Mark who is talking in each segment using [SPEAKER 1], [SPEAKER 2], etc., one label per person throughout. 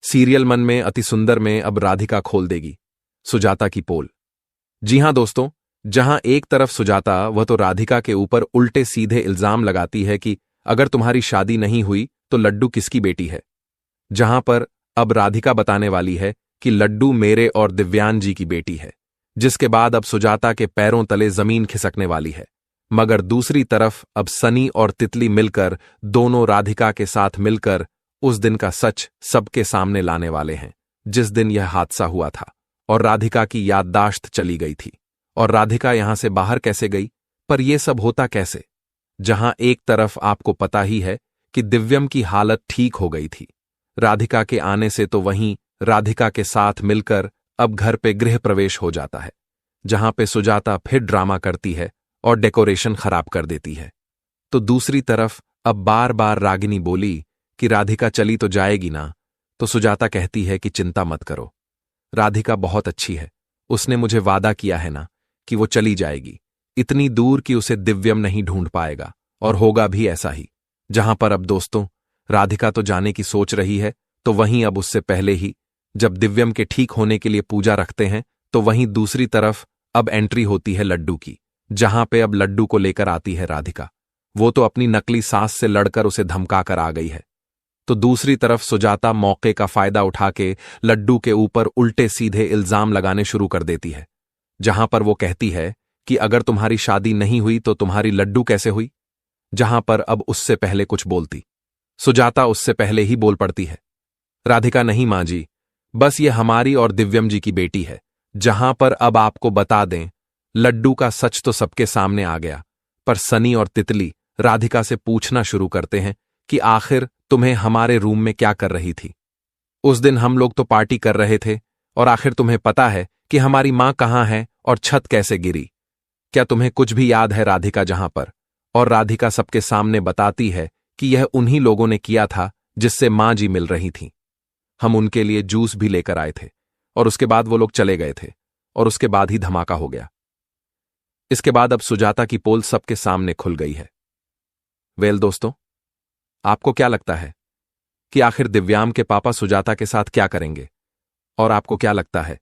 [SPEAKER 1] Serial मन में अति सुंदर में अब राधिका खोल देगी सुजाता की पोल। जी हां दोस्तों, जहां एक तरफ सुजाता वह तो राधिका के ऊपर उल्टे सीधे इल्जाम लगाती है कि अगर तुम्हारी शादी नहीं हुई तो लड्डू किसकी बेटी है, जहां पर अब राधिका बताने वाली है कि लड्डू मेरे और दिव्यांग जी की बेटी है, जिसके बाद अब सुजाता के पैरों तले जमीन खिसकने वाली है। मगर दूसरी तरफ अब सनी और तितली मिलकर दोनों राधिका के साथ मिलकर उस दिन का सच सबके सामने लाने वाले हैं, जिस दिन यह हादसा हुआ था और राधिका की याददाश्त चली गई थी। और राधिका यहां से बाहर कैसे गई, पर यह सब होता कैसे, जहां एक तरफ आपको पता ही है कि दिव्यम की हालत ठीक हो गई थी राधिका के आने से, तो वहीं राधिका के साथ मिलकर अब घर पे गृह प्रवेश हो जाता है, जहां पे सुजाता फिर ड्रामा करती है और डेकोरेशन खराब कर देती है। तो दूसरी तरफ अब बार बार रागिनी बोली कि राधिका चली तो जाएगी ना, तो सुजाता कहती है कि चिंता मत करो, राधिका बहुत अच्छी है, उसने मुझे वादा किया है ना कि वो चली जाएगी इतनी दूर कि उसे दिव्यम नहीं ढूंढ पाएगा, और होगा भी ऐसा ही। जहां पर अब दोस्तों राधिका तो जाने की सोच रही है, तो वहीं अब उससे पहले ही जब दिव्यम के ठीक होने के लिए पूजा रखते हैं, तो वहीं दूसरी तरफ अब एंट्री होती है लड्डू की, जहां पे अब लड्डू को लेकर आती है राधिका। वो तो अपनी नकली सास से लड़कर उसे धमकाकर आ गई है। तो दूसरी तरफ सुजाता मौके का फायदा उठा के लड्डू के ऊपर उल्टे सीधे इल्जाम लगाने शुरू कर देती है, जहां पर वो कहती है कि अगर तुम्हारी शादी नहीं हुई तो तुम्हारी लड्डू कैसे हुई, जहां पर अब उससे पहले कुछ बोलती सुजाता उससे पहले ही बोल पड़ती है, राधिका नहीं मां जी, बस ये हमारी और दिव्यम जी की बेटी है। जहां पर अब आपको बता दें, लड्डू का सच तो सबके सामने आ गया, पर सनी और तितली राधिका से पूछना शुरू करते हैं कि आखिर तुम्हें हमारे रूम में क्या कर रही थी, उस दिन हम लोग तो पार्टी कर रहे थे, और आखिर तुम्हें पता है कि हमारी मां कहां है और छत कैसे गिरी, क्या तुम्हें कुछ भी याद है राधिका, जहां पर और राधिका सबके सामने बताती है कि यह उन्हीं लोगों ने किया था जिससे मां जी मिल रही थीं। हम उनके लिए जूस भी लेकर आए थे और उसके बाद वो लोग चले गए थे, और उसके बाद ही धमाका हो गया। इसके बाद अब सुजाता की पोल सबके सामने खुल गई है। वेल दोस्तों, आपको क्या लगता है कि आखिर दिव्याम के पापा सुजाता के साथ क्या करेंगे, और आपको क्या लगता है,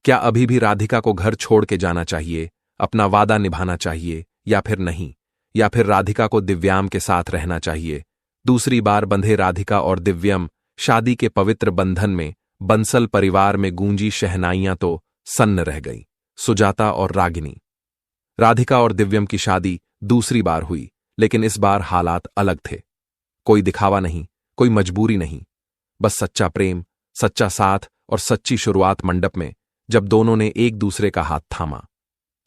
[SPEAKER 1] क्या अभी भी राधिका को घर छोड़ के जाना चाहिए, अपना वादा निभाना चाहिए, या फिर नहीं, या फिर राधिका को दिव्याम के साथ रहना चाहिए। दूसरी बार बंधे राधिका और दिव्यम शादी के पवित्र बंधन में बंसल परिवार में गूंजी शहनाइयां तो सन्न रह गई। सुजाता और रागिनी, राधिका और दिव्यम की शादी दूसरी बार हुई, लेकिन इस बार हालात अलग थे। कोई दिखावा नहीं, कोई मजबूरी नहीं, बस सच्चा प्रेम, सच्चा साथ और सच्ची शुरुआत मंडप में, जब दोनों ने एक दूसरे का हाथ थामा।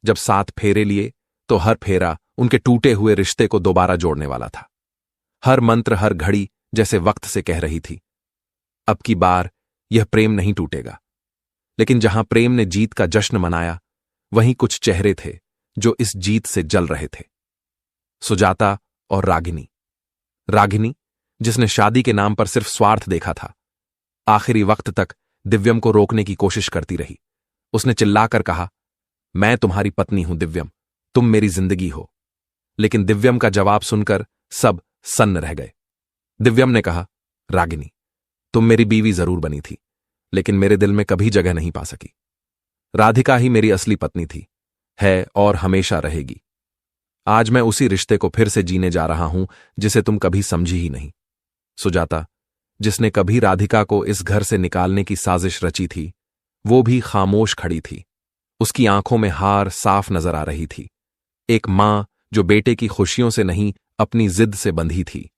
[SPEAKER 1] जब 7 फेरे लिए तो हर फेरा उनके टूटे हुए रिश्ते को दोबारा जोड़ने वाला था। हर मंत्र, हर घड़ी जैसे वक्त से कह रही थी, अब की बार यह प्रेम नहीं टूटेगा। लेकिन जहां प्रेम ने जीत का जश्न मनाया, वहीं कुछ चेहरे थे जो इस जीत से जल रहे थे। सुजाता और रागिनी। रागिनी, जिसने शादी के नाम पर सिर्फ स्वार्थ देखा था, आखिरी वक्त तक दिव्यम को रोकने की कोशिश करती रही। उसने चिल्लाकर कहा, मैं तुम्हारी पत्नी हूं दिव्यम, तुम मेरी जिंदगी हो। लेकिन दिव्यम का जवाब सुनकर सब सन्न रह गए। दिव्यम ने कहा, रागिनी, तुम मेरी बीवी जरूर बनी थी, लेकिन मेरे दिल में कभी जगह नहीं पा सकी। राधिका ही मेरी असली पत्नी थी, है और हमेशा रहेगी। आज मैं उसी रिश्ते को फिर से जीने जा रहा हूं जिसे तुम कभी समझी ही नहीं। सुजाता, जिसने कभी राधिका को इस घर से निकालने की साजिश रची थी, वो भी खामोश खड़ी थी। उसकी आंखों में हार साफ नजर आ रही थी। एक मां जो बेटे की खुशियों से नहीं, अपनी जिद से बंधी थी।